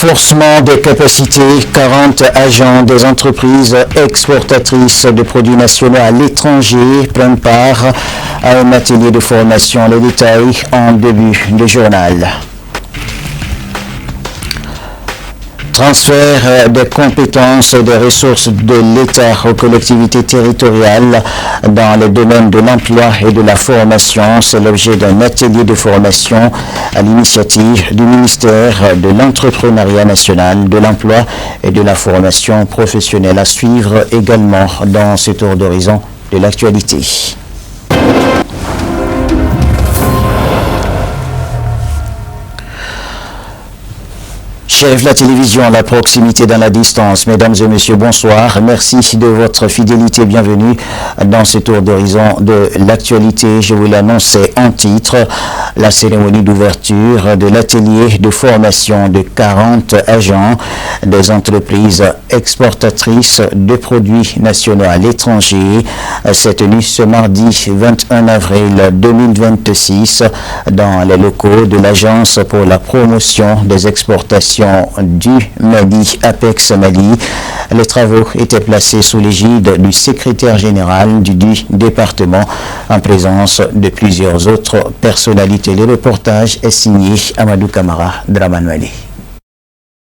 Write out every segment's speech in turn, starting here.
Renforcement des capacités, 40 agents des entreprises exportatrices de produits nationaux à l'étranger prennent part à un atelier de formation. Les détails en début de journal. Transfert des compétences et des ressources de l'État aux collectivités territoriales dans le domaine de l'emploi et de la formation. C'est l'objet d'un atelier de formation à l'initiative du ministère de l'Entrepreneuriat national, de l'emploi et de la formation professionnelle. À suivre également dans ce tour d'horizon de l'actualité. Chef de la télévision, la proximité dans la distance. Mesdames et messieurs, bonsoir. Merci de votre fidélité. Bienvenue dans ce tour d'horizon de l'actualité. Je vous l'annonçais en titre, la cérémonie d'ouverture de l'atelier de formation de 40 agents des entreprises exportatrices de produits nationaux à l'étranger s'est tenue ce mardi 21 avril 2026 dans les locaux de l'Agence pour la promotion des exportations du Mali, Apex Mali. Les travaux étaient placés sous l'égide du secrétaire général du département en présence de plusieurs autres personnalités. Le reportage est signé Amadou Kamara Dramanouali.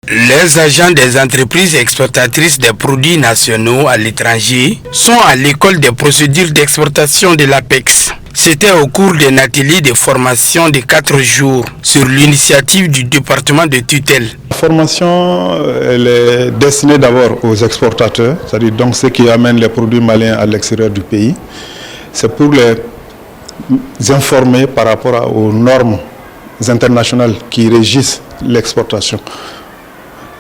Les agents des entreprises exportatrices des produits nationaux à l'étranger sont à l'école des procédures d'exportation de l'APEX. C'était au cours d'un atelier de formation de 4 jours sur l'initiative du département de tutelle. La formation elle est destinée d'abord aux exportateurs, c'est-à-dire donc ceux qui amènent les produits maliens à l'extérieur du pays. C'est pour les informer par rapport aux normes internationales qui régissent l'exportation.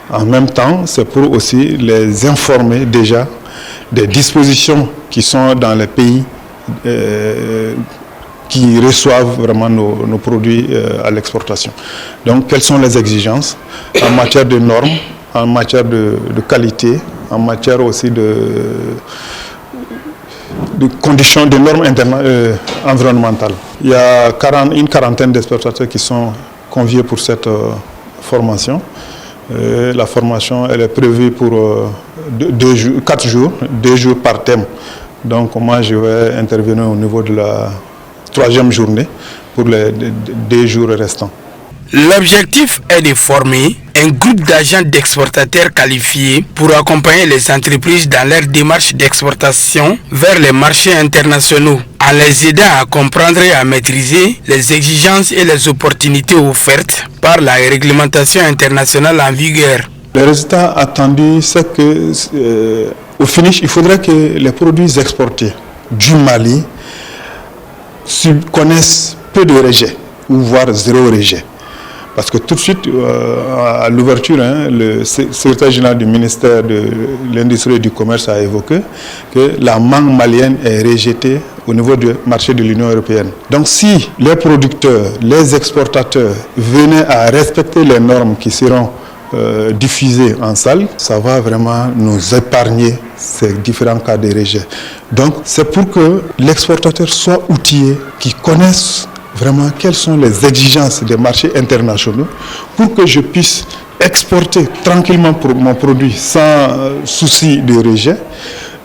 En même temps, c'est pour aussi les informer déjà des dispositions qui sont dans les pays qui reçoivent vraiment nos produits à l'exportation. Donc, quelles sont les exigences en matière de normes, en matière de qualité, en matière aussi de conditions, de normes environnementales. Il y a une quarantaine d'exportateurs qui sont conviés pour cette formation. La formation elle est prévue pour 4 jours, 2 jours par thème. Donc moi je vais intervenir au niveau de la 3e journée pour les 2 jours restants. L'objectif est de former un groupe d'agents d'exportateurs qualifiés pour accompagner les entreprises dans leur démarche d'exportation vers les marchés internationaux, en les aidant à comprendre et à maîtriser les exigences et les opportunités offertes par la réglementation internationale en vigueur. Le résultat attendu, c'est que au finish, il faudrait que les produits exportés du Mali connaissent peu de rejets, ou voire 0 rejet. Parce que tout de suite, à l'ouverture, le secrétaire général du ministère de l'Industrie et du Commerce a évoqué que la mangue malienne est rejetée au niveau du marché de l'Union européenne. Donc si les producteurs, les exportateurs venaient à respecter les normes qui seront diffusées en salle, ça va vraiment nous épargner ces différents cas de rejet. Donc c'est pour que l'exportateur soit outillé, qu'il connaisse vraiment quelles sont les exigences des marchés internationaux pour que je puisse exporter tranquillement mon produit sans souci de rejet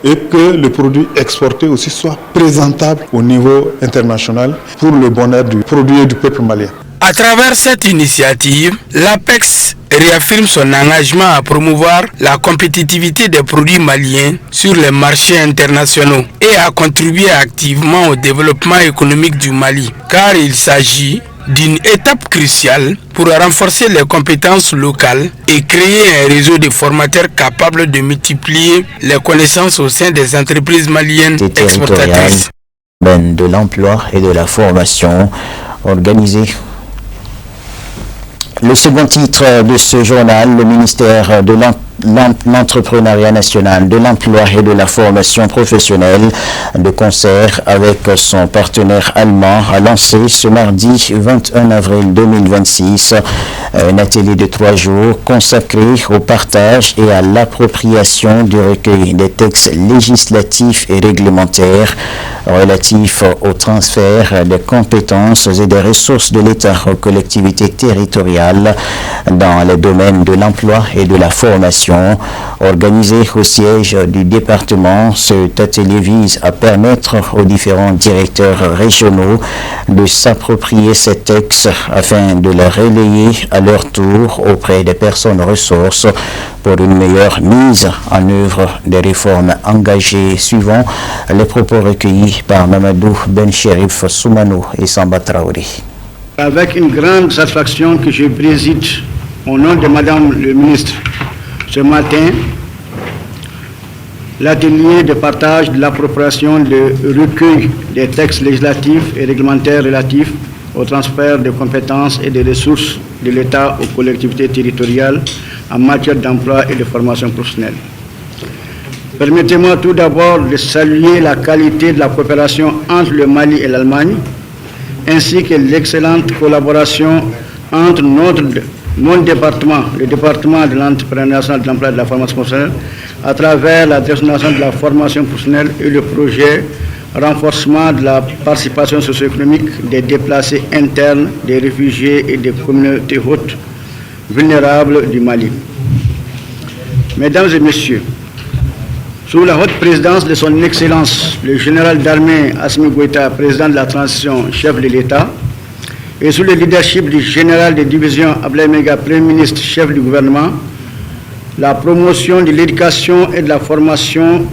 et que le produit exporté aussi soit présentable au niveau international pour le bonheur du produit et du peuple malien. À travers cette initiative, l'APEX réaffirme son engagement à promouvoir la compétitivité des produits maliens sur les marchés internationaux et à contribuer activement au développement économique du Mali, car il s'agit d'une étape cruciale pour renforcer les compétences locales et créer un réseau de formateurs capables de multiplier les connaissances au sein des entreprises maliennes exportatrices. De l'emploi et de la formation organisée. Le second titre de ce journal, le ministère de l'entrepreneuriat national, de l'emploi et de la formation professionnelle, de concert avec son partenaire allemand, a lancé ce mardi 21 avril 2026 un atelier de 3 jours consacré au partage et à l'appropriation du recueil des textes législatifs et réglementaires relatifs au transfert des compétences et des ressources de l'État aux collectivités territoriales dans les domaines de l'emploi et de la formation. Organisé au siège du département, cet atelier vise à permettre aux différents directeurs régionaux de s'approprier ces textes afin de les relayer à leur tour auprès des personnes ressources pour une meilleure mise en œuvre des réformes engagées, suivant les propos recueillis par Mamadou Ben Cherif Soumanou et Samba Traoré. Avec une grande satisfaction que je préside au nom de Madame le ministre, ce matin, l'atelier de partage de l'appropriation de recueil des textes législatifs et réglementaires relatifs au transfert de compétences et de ressources de l'État aux collectivités territoriales en matière d'emploi et de formation professionnelle. Permettez-moi tout d'abord de saluer la qualité de la coopération entre le Mali et l'Allemagne, ainsi que l'excellente collaboration entre mon département, le département de l'entrepreneuriat national de l'emploi et de la formation professionnelle, à travers la Direction nationale de la formation professionnelle et le projet renforcement de la participation socio-économique des déplacés internes, des réfugiés et des communautés hautes vulnérables du Mali. Mesdames et messieurs, sous la haute présidence de son Excellence, le général d'armée Assimi Goïta, président de la transition, chef de l'État, et sous le leadership du général de division Ablaye Mega, Premier ministre, chef du gouvernement, la promotion de l'éducation et de la formation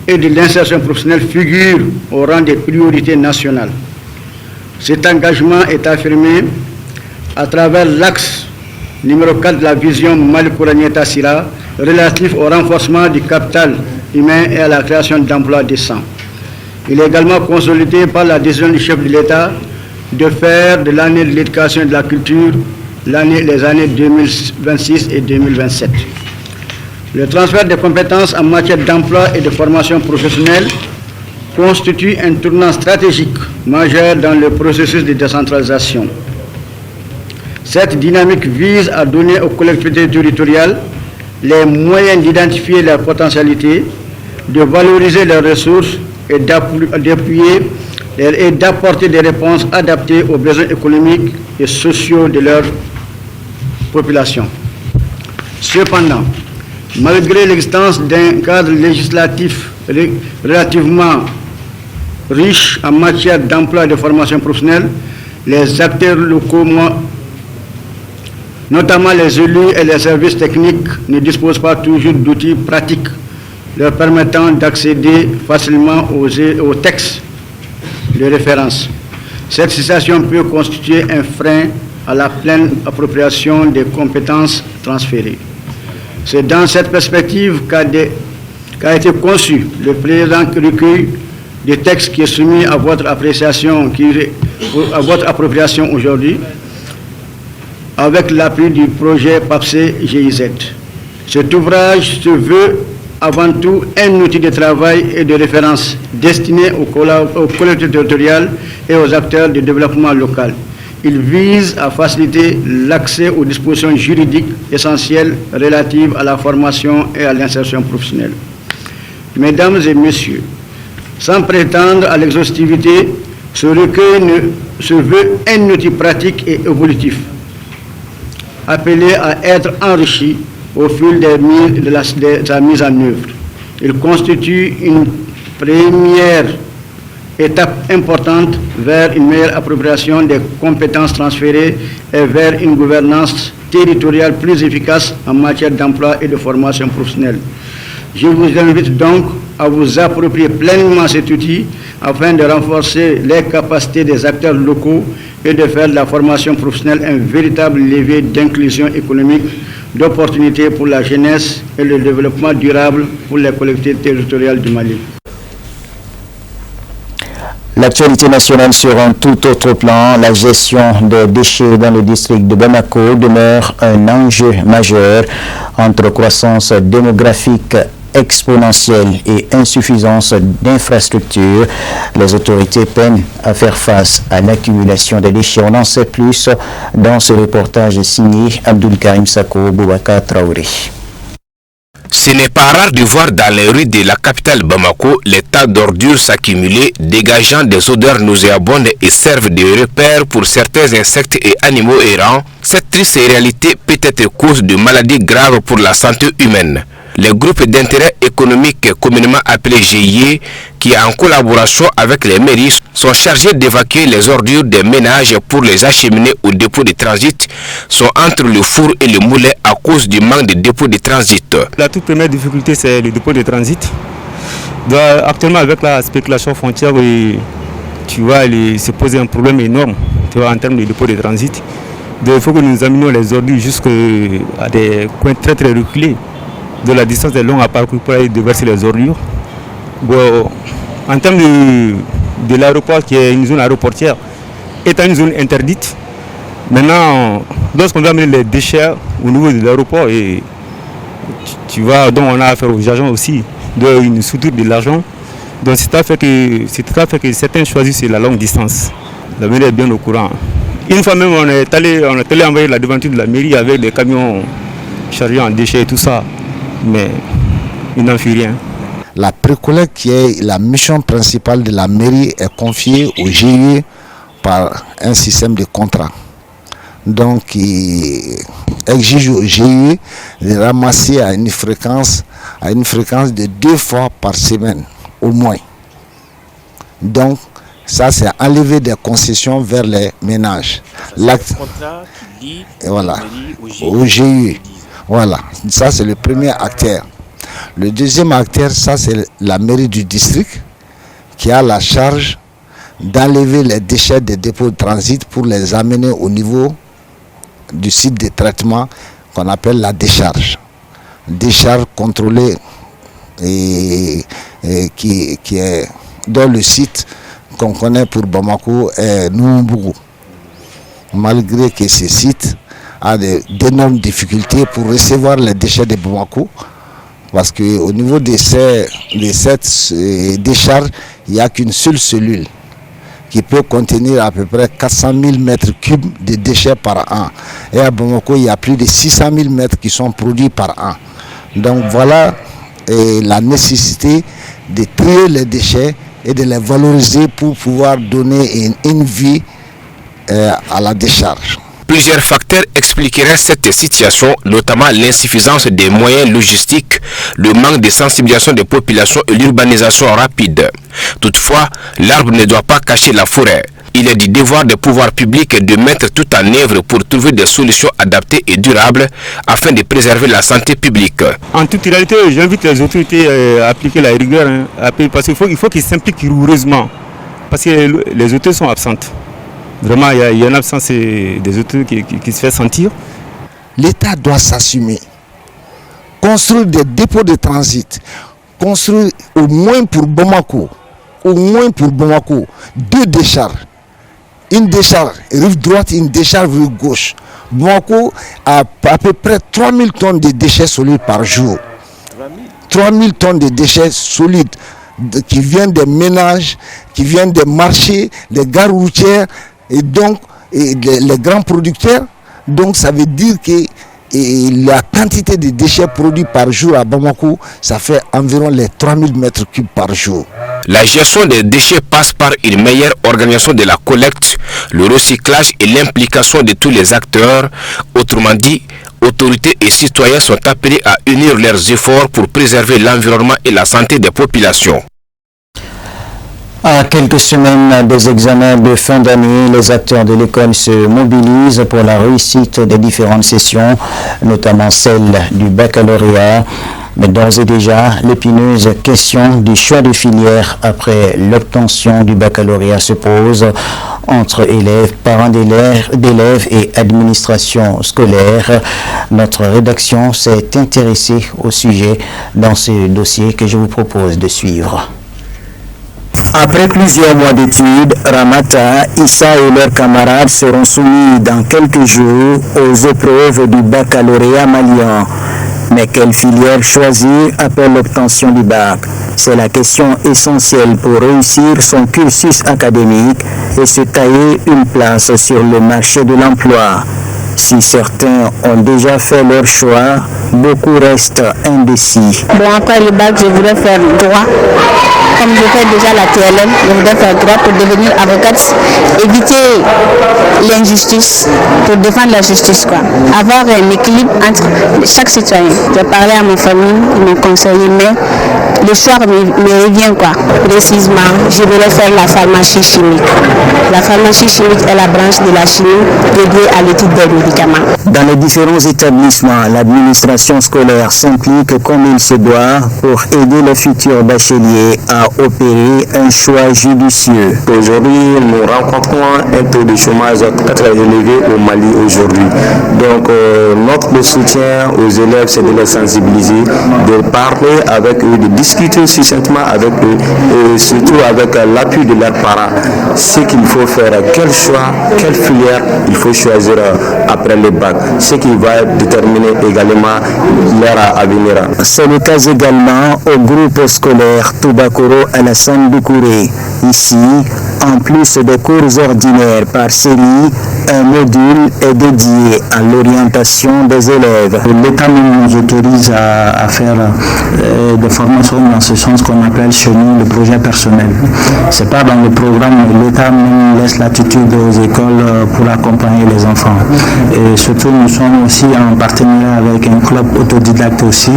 et de l'insertion professionnelle figure au rang des priorités nationales. Cet engagement est affirmé à travers l'axe numéro 4 de la vision Mali-Kouranieta Sira relatif au renforcement du capital humain et à la création d'emplois décents. Il est également consolidé par la décision du chef de l'État de faire de l'année de l'éducation et de la culture les années 2026 et 2027. Le transfert de compétences en matière d'emploi et de formation professionnelle constitue un tournant stratégique majeur dans le processus de décentralisation. Cette dynamique vise à donner aux collectivités territoriales les moyens d'identifier leurs potentialités, de valoriser leurs ressources et d'appuyer et d'apporter des réponses adaptées aux besoins économiques et sociaux de leur population. Cependant, malgré l'existence d'un cadre législatif relativement riche en matière d'emploi et de formation professionnelle, les acteurs locaux, notamment les élus et les services techniques, ne disposent pas toujours d'outils pratiques leur permettant d'accéder facilement aux textes de référence. Cette situation peut constituer un frein à la pleine appropriation des compétences transférées. C'est dans cette perspective qu'a été conçu le présent recueil des textes qui est soumis à votre appréciation, à votre appropriation aujourd'hui, avec l'appui du projet PAPSE-GIZ. Cet ouvrage se veut avant tout un outil de travail et de référence destiné aux collectivités territoriales et aux acteurs du développement local. Il vise à faciliter l'accès aux dispositions juridiques essentielles relatives à la formation et à l'insertion professionnelle. Mesdames et messieurs, sans prétendre à l'exhaustivité, ce recueil se veut un outil pratique et évolutif, appelé à être enrichi au fil de sa mise en œuvre. Il constitue une première étape importante vers une meilleure appropriation des compétences transférées et vers une gouvernance territoriale plus efficace en matière d'emploi et de formation professionnelle. Je vous invite donc à vous approprier pleinement cet outil afin de renforcer les capacités des acteurs locaux et de faire de la formation professionnelle un véritable levier d'inclusion économique, d'opportunités pour la jeunesse et le développement durable pour les collectivités territoriales du Mali. L'actualité nationale sur un tout autre plan, la gestion des déchets dans le district de Bamako demeure un enjeu majeur entre croissance démographique exponentielle et insuffisance d'infrastructures. Les autorités peinent à faire face à l'accumulation des déchets. On en sait plus dans ce reportage signé Abdul Karim Sako Boubacar Traoré. Ce n'est pas rare de voir dans les rues de la capitale Bamako les tas d'ordures s'accumuler, dégageant des odeurs nauséabondes et servent de repère pour certains insectes et animaux errants. Cette triste réalité peut être cause de maladies graves pour la santé humaine. Les groupes d'intérêt économique communément appelés GIE, qui en collaboration avec les mairies sont chargés d'évacuer les ordures des ménages pour les acheminer au dépôt de transit, sont entre le four et le moulin à cause du manque de dépôt de transit. La toute première difficulté, c'est le dépôt de transit. Donc, actuellement, avec la spéculation frontière, tu vois, il se pose un problème énorme, tu vois, en termes de dépôt de transit. Donc, il faut que nous amenions les ordures jusqu'à des coins très très reculés. De la distance est longue à parcourir pour aller déverser les ordures. Bon, en termes de l'aéroport, qui est une zone aéroportière, étant une zone interdite, maintenant, lorsqu'on doit amener les déchets au niveau de l'aéroport, et tu vois, donc on a affaire aux agents aussi, une soudure de l'argent. Donc c'est à fait que certains choisissent la longue distance. La mairie est bien au courant. Une fois même, on est allé envoyer la devanture de la mairie avec des camions chargés en déchets et tout ça. Mais il n'en fait rien. La précollecte, qui est la mission principale de la mairie, est confiée au GIE par un système de contrat. Donc, il exige au GIE de ramasser à une fréquence de 2 fois par semaine, au moins. Donc, ça, c'est enlever des concessions vers les ménages. L'acte, voilà, au GIE. Voilà, ça c'est le premier acteur. Le deuxième acteur, ça c'est la mairie du district qui a la charge d'enlever les déchets des dépôts de transit pour les amener au niveau du site de traitement qu'on appelle la décharge. Décharge contrôlée et qui est dans le site qu'on connaît pour Bamako est Noumbou. Malgré que ce site a d'énormes difficultés pour recevoir les déchets de Bamako, parce qu'au niveau de cette décharge, il n'y a qu'une seule cellule qui peut contenir à peu près 400 000 mètres cubes de déchets par an. Et à Bamako, il y a plus de 600 000 mètres qui sont produits par an. Donc voilà la nécessité de trier les déchets et de les valoriser pour pouvoir donner une vie à la décharge. Plusieurs facteurs expliqueraient cette situation, notamment l'insuffisance des moyens logistiques, le manque de sensibilisation des populations et l'urbanisation rapide. Toutefois, l'arbre ne doit pas cacher la forêt. Il est du devoir des pouvoirs publics de mettre tout en œuvre pour trouver des solutions adaptées et durables afin de préserver la santé publique. En toute réalité, j'invite les autorités à appliquer la rigueur, parce qu'il faut qu'ils s'impliquent rigoureusement, parce que les autorités sont absentes. Vraiment, il y a une absence des autorités qui se fait sentir. L'État doit s'assumer. Construire des dépôts de transit. Construire au moins pour Bamako. 2 décharges. Une décharge rive droite, une décharge rive gauche. Bamako a à peu près 3000 tonnes de déchets solides par jour. 3000 tonnes de déchets solides qui viennent des ménages, qui viennent des marchés, des gares routières. Et donc, les grands producteurs, donc ça veut dire que la quantité de déchets produits par jour à Bamako, ça fait environ les 3000 mètres cubes par jour. La gestion des déchets passe par une meilleure organisation de la collecte, le recyclage et l'implication de tous les acteurs. Autrement dit, autorités et citoyens sont appelés à unir leurs efforts pour préserver l'environnement et la santé des populations. À quelques semaines des examens de fin d'année, les acteurs de l'école se mobilisent pour la réussite des différentes sessions, notamment celle du baccalauréat. Mais d'ores et déjà, l'épineuse question du choix de filière après l'obtention du baccalauréat se pose entre élèves, parents d'élèves et administration scolaire. Notre rédaction s'est intéressée au sujet dans ce dossier que je vous propose de suivre. Après plusieurs mois d'études, Ramata, Issa et leurs camarades seront soumis dans quelques jours aux épreuves du baccalauréat malien. Mais quelle filière choisir après l'obtention du bac? C'est la question essentielle pour réussir son cursus académique et se tailler une place sur le marché de l'emploi. Si certains ont déjà fait leur choix, beaucoup restent indécis. Bon, après le bac, je voudrais faire droit. Comme je fais déjà la TLM, je voudrais faire droit pour devenir avocate, éviter l'injustice, pour défendre la justice, quoi. Avoir un équilibre entre chaque citoyen. J'ai parlé à ma famille, ils m'ont conseillé, mais le choix me revient, quoi. Précisément, je voudrais faire la pharmacie chimique. La pharmacie chimique est la branche de la chimie dédiée à l'étude des médicaments. Dans les différents établissements, l'administration scolaire s'implique comme il se doit pour aider les futurs bacheliers à opérer un choix judicieux. Aujourd'hui, nous rencontrons un taux de chômage très élevé au Mali aujourd'hui. Donc, notre soutien aux élèves, c'est de les sensibiliser, de parler avec eux, de discuter succinctement avec eux et surtout avec l'appui de leurs parents. Ce qu'il faut faire, quel choix, quelle filière il faut choisir après le bac, ce qui va déterminer également leur avenir. C'est le cas également au groupe scolaire Toubakoro Alassane Doucouré. Ici, en plus des cours ordinaires par série, un module est dédié à l'orientation des élèves. L'État nous autorise à faire des formations dans ce sens qu'on appelle chez nous le projet personnel. Ce n'est pas dans le programme, l'État nous laisse l'attitude aux écoles pour accompagner les enfants. Et surtout, nous sommes aussi en partenariat avec un club autodidacte aussi,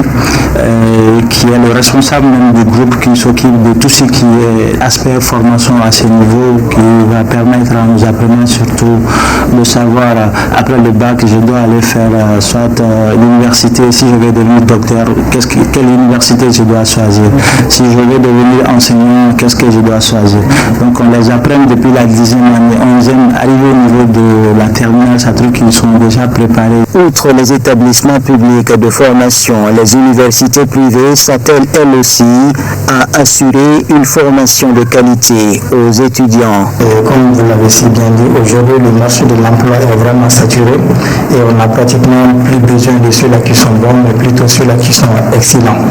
qui est le responsable même du groupe qui s'occupe de tout ce qui est aspect formation à ce niveau, qui va permettre à nos apprenants surtout de savoir, après le bac, je dois aller faire soit l'université, si je vais devenir docteur, quelle université je dois choisir. Si je vais devenir enseignant, qu'est-ce que je dois choisir. Donc on les apprend depuis la 10e année, 11e, arrivé au niveau de la terminale, ça trouve qu'ils sont déjà préparés. Outre les établissements publics de formation, les universités privées s'attellent elles aussi à assurer une formation de qualité aux étudiants. Comme vous l'avez si bien dit, aujourd'hui le marché de l'emploi est vraiment saturé et on n'a pratiquement plus besoin de ceux-là qui sont bons, mais plutôt ceux-là qui sont excellents.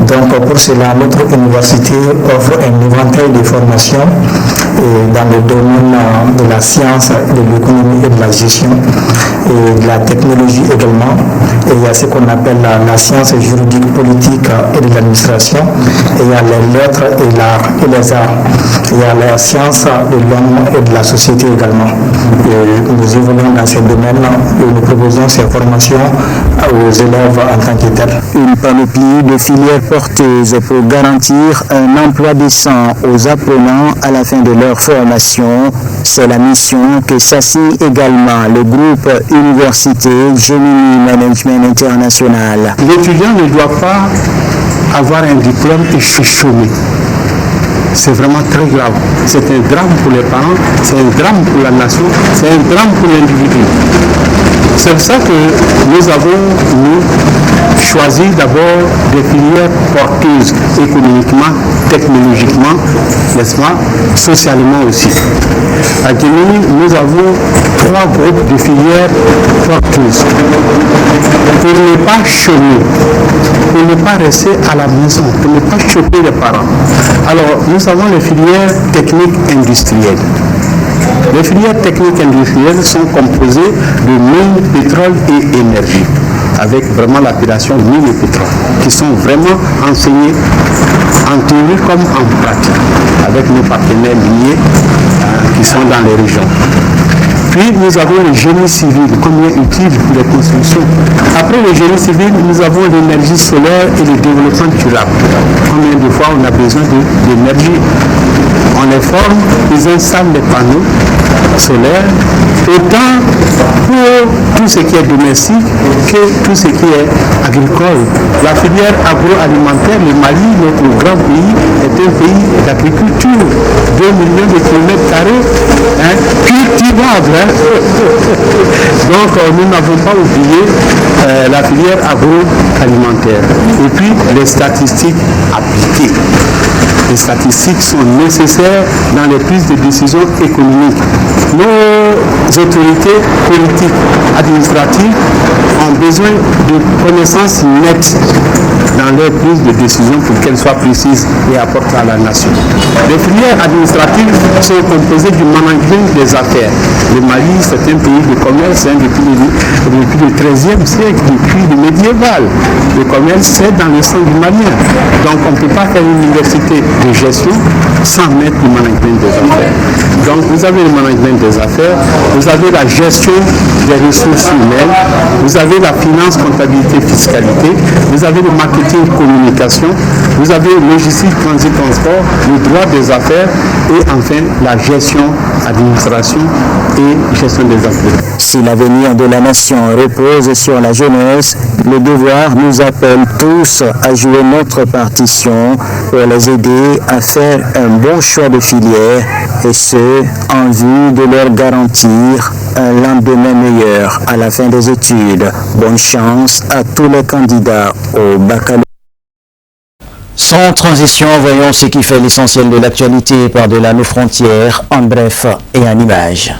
Donc pour cela, notre université offre un éventail de formations dans le domaine de la science, de l'économie et de la gestion et de la technologie également. Et il y a ce qu'on appelle la science juridique, politique et de l'administration. Et il y a les lettres et l'art et les arts. Il y a la science de l'homme et de la société également. Et nous évoluons dans ces domaines et nous proposons ces formations aux élèves en tant que tels. Une panoplie de filières porteuses pour garantir un emploi décent aux apprenants à la fin de leur formation. C'est la mission que s'assigne également le groupe Université Gemini Management International. L'étudiant ne doit pas avoir un diplôme et chômer. C'est vraiment très grave. C'est un drame pour les parents, c'est un drame pour la nation, c'est un drame pour l'individu. C'est pour ça que nous avons, choisi d'abord des filières porteuses économiquement, technologiquement, n'est-ce pas, socialement aussi. À Gemini, nous avons 3 groupes de filières porteuses. Pour ne pas chômer, pour ne pas rester à la maison, pour ne pas choquer les parents. Alors, nous avons les filières techniques industrielles. Les filières techniques industrielles sont composées de mines, pétrole et énergie, avec vraiment l'appellation mine et pétrole, qui sont vraiment enseignées en théorie comme en pratique, avec nos partenaires liés qui sont dans les régions. Puis nous avons le génie civil, combien utile pour les constructions. Après le génie civil, nous avons l'énergie solaire et le développement durable. Combien de fois on a besoin d'énergie? On les forme, ils installent les panneaux solaires, autant pour tout ce qui est domestique que tout ce qui est agricole. La filière agroalimentaire, le Mali, notre grand pays, est un pays d'agriculture. 2 millions de kilomètres carrés cultivables. Donc nous n'avons pas oublié la filière agroalimentaire. Et puis les statistiques appliquées. Les statistiques sont nécessaires dans les prises de décisions économiques. Nos autorités politiques, administratives ont besoin de connaissances nettes dans leurs prises de décision pour qu'elles soient précises et apportent à la nation. Les filières administratives sont composées du management des affaires. Le Mali, c'est un pays de commerce depuis le XIIIe siècle, depuis le médiéval. Le commerce, c'est dans le sang du Malien. Donc on ne peut pas faire une université de gestion sans mettre le management des affaires. Donc vous avez le management des affaires, vous avez la gestion des ressources humaines, vous avez la finance, comptabilité, fiscalité, vous avez le marketing, communication, vous avez logistique, transit, transport, le droit des affaires et enfin la gestion, administration et gestion des affaires. Si l'avenir de la nation repose sur la jeunesse, le devoir nous appelle tous à jouer notre partition pour les aider à faire un bon choix de filière et ce, en vue de leur garantir un lendemain meilleur à la fin des études. Bonne chance à tous les candidats au baccalauréat. Sans transition, voyons ce qui fait l'essentiel de l'actualité par-delà nos frontières, en bref et en images.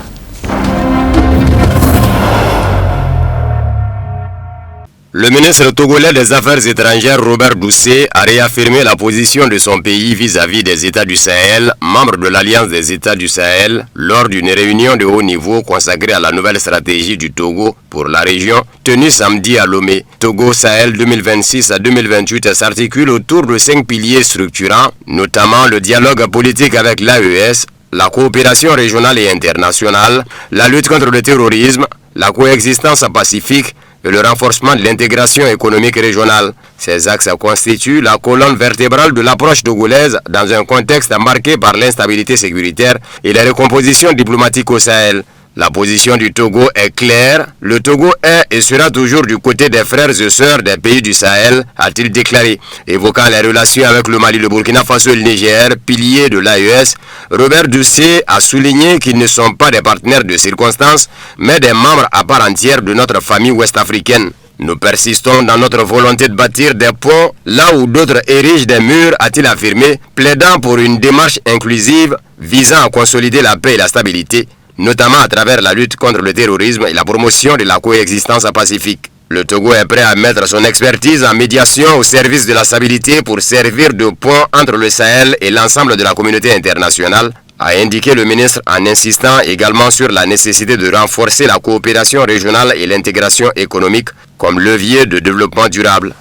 Le ministre togolais des Affaires étrangères Robert Doucet a réaffirmé la position de son pays vis-à-vis des États du Sahel, membres de l'Alliance des États du Sahel, lors d'une réunion de haut niveau consacrée à la nouvelle stratégie du Togo pour la région, tenue samedi à Lomé. Togo Sahel 2026 à 2028 s'articule autour de 5 piliers structurants, notamment le dialogue politique avec l'AES, la coopération régionale et internationale, la lutte contre le terrorisme, la coexistence pacifique, et le renforcement de l'intégration économique régionale. Ces axes constituent la colonne vertébrale de l'approche togolaise dans un contexte marqué par l'instabilité sécuritaire et la recomposition diplomatique au Sahel. La position du Togo est claire. Le Togo est et sera toujours du côté des frères et sœurs des pays du Sahel, a-t-il déclaré. Évoquant les relations avec le Mali, le Burkina Faso et le Niger, piliers de l'AES, Robert Doucet a souligné qu'ils ne sont pas des partenaires de circonstance, mais des membres à part entière de notre famille ouest-africaine. Nous persistons dans notre volonté de bâtir des ponts là où d'autres érigent des murs, a-t-il affirmé, plaidant pour une démarche inclusive visant à consolider la paix et la stabilité, notamment à travers la lutte contre le terrorisme et la promotion de la coexistence pacifique. Le Togo est prêt à mettre son expertise en médiation au service de la stabilité pour servir de pont entre le Sahel et l'ensemble de la communauté internationale, a indiqué le ministre en insistant également sur la nécessité de renforcer la coopération régionale et l'intégration économique comme levier de développement durable.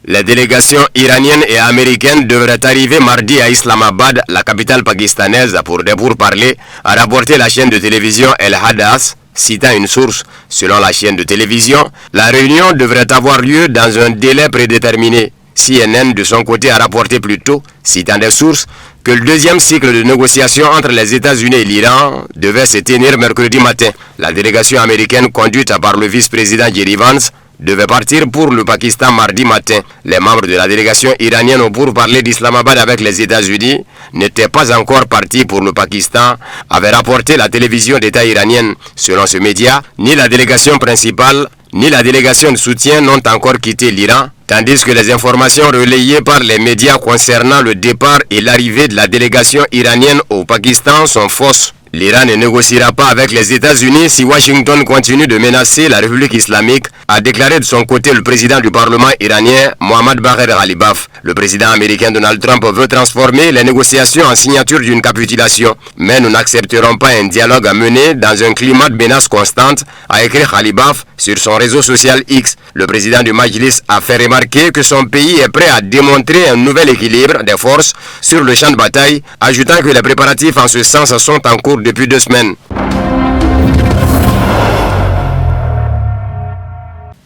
Les délégations iraniennes et américaines devraient arriver mardi à Islamabad, la capitale pakistanaise, pour des pourparlers, a rapporté la chaîne de télévision El Hadath, citant une source. Selon la chaîne de télévision, la réunion devrait avoir lieu dans un délai prédéterminé. CNN, de son côté, a rapporté plus tôt, citant des sources, que le deuxième cycle de négociations entre les États-Unis et l'Iran devait se tenir mercredi matin. La délégation américaine, conduite par le vice-président Jerry Vance, devait partir pour le Pakistan mardi matin. Les membres de la délégation iranienne pour parler d'Islamabad avec les États-Unis n'étaient pas encore partis pour le Pakistan, avait rapporté la télévision d'État iranienne. Selon ce média, ni la délégation principale, ni la délégation de soutien n'ont encore quitté l'Iran, tandis que les informations relayées par les médias concernant le départ et l'arrivée de la délégation iranienne au Pakistan sont fausses. L'Iran ne négociera pas avec les États-Unis si Washington continue de menacer la République islamique, a déclaré de son côté le président du Parlement iranien, Mohammad Bagher Ghalibaf. Le président américain Donald Trump veut transformer les négociations en signature d'une capitulation. Mais nous n'accepterons pas un dialogue à mener dans un climat de menace constante, a écrit Ghalibaf sur son réseau social X. Le président du Majlis a fait remarquer que son pays est prêt à démontrer un nouvel équilibre des forces sur le champ de bataille, ajoutant que les préparatifs en ce sens sont en cours depuis 2 semaines.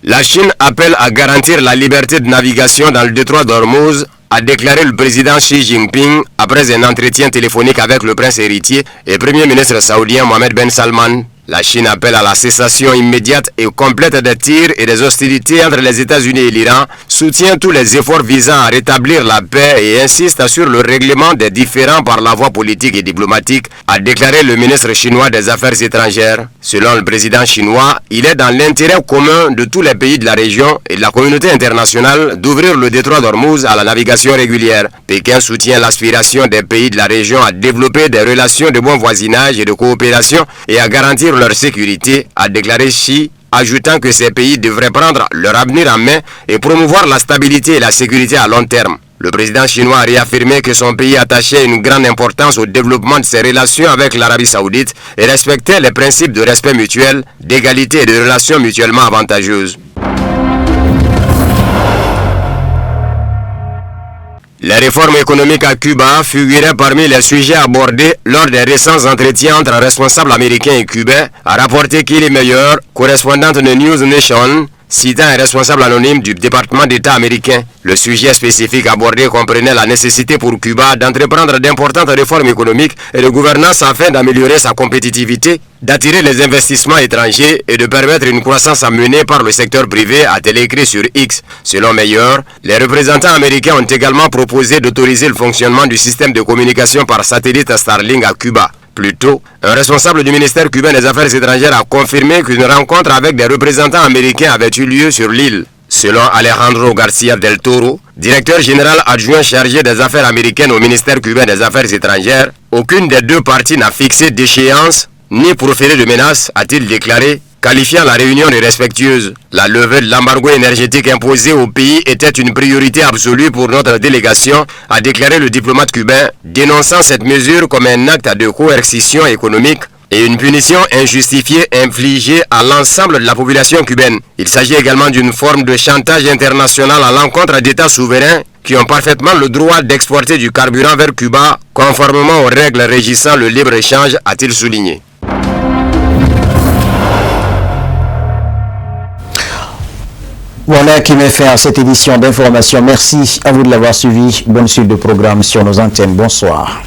La Chine appelle à garantir la liberté de navigation dans le détroit d'Ormuz, a déclaré le président Xi Jinping après un entretien téléphonique avec le prince héritier et premier ministre saoudien Mohammed Ben Salman. La Chine appelle à la cessation immédiate et complète des tirs et des hostilités entre les États-Unis et l'Iran, soutient tous les efforts visant à rétablir la paix et insiste sur le règlement des différends par la voie politique et diplomatique, a déclaré le ministre chinois des Affaires étrangères. Selon le président chinois, il est dans l'intérêt commun de tous les pays de la région et de la communauté internationale d'ouvrir le détroit d'Ormuz à la navigation régulière. Pékin soutient l'aspiration des pays de la région à développer des relations de bon voisinage et de coopération et à garantir leur sécurité, a déclaré Xi, ajoutant que ces pays devraient prendre leur avenir en main et promouvoir la stabilité et la sécurité à long terme. Le président chinois a réaffirmé que son pays attachait une grande importance au développement de ses relations avec l'Arabie Saoudite et respectait les principes de respect mutuel, d'égalité et de relations mutuellement avantageuses. Les réformes économiques à Cuba figuraient parmi les sujets abordés lors des récents entretiens entre responsables américains et cubains, a rapporté Kelly Meyer, correspondante de News Nation, citant un responsable anonyme du département d'État américain. Le sujet spécifique abordé comprenait la nécessité pour Cuba d'entreprendre d'importantes réformes économiques et de gouvernance afin d'améliorer sa compétitivité, d'attirer les investissements étrangers et de permettre une croissance amenée par le secteur privé, a-t-elle écrit sur X. Selon Meyer, les représentants américains ont également proposé d'autoriser le fonctionnement du système de communication par satellite Starlink à Cuba. Plus tôt, un responsable du ministère cubain des Affaires étrangères a confirmé qu'une rencontre avec des représentants américains avait eu lieu sur l'île. Selon Alejandro Garcia del Toro, directeur général adjoint chargé des affaires américaines au ministère cubain des Affaires étrangères, aucune des deux parties n'a fixé d'échéance ni proféré de menaces, a-t-il déclaré, qualifiant la réunion de respectueuse. La levée de l'embargo énergétique imposé au pays était une priorité absolue pour notre délégation, a déclaré le diplomate cubain, dénonçant cette mesure comme un acte de coercition économique et une punition injustifiée infligée à l'ensemble de la population cubaine. Il s'agit également d'une forme de chantage international à l'encontre d'États souverains qui ont parfaitement le droit d'exporter du carburant vers Cuba, conformément aux règles régissant le libre-échange, a-t-il souligné. Voilà qui met fin à cette édition d'information. Merci à vous de l'avoir suivi. Bonne suite de programme sur nos antennes. Bonsoir.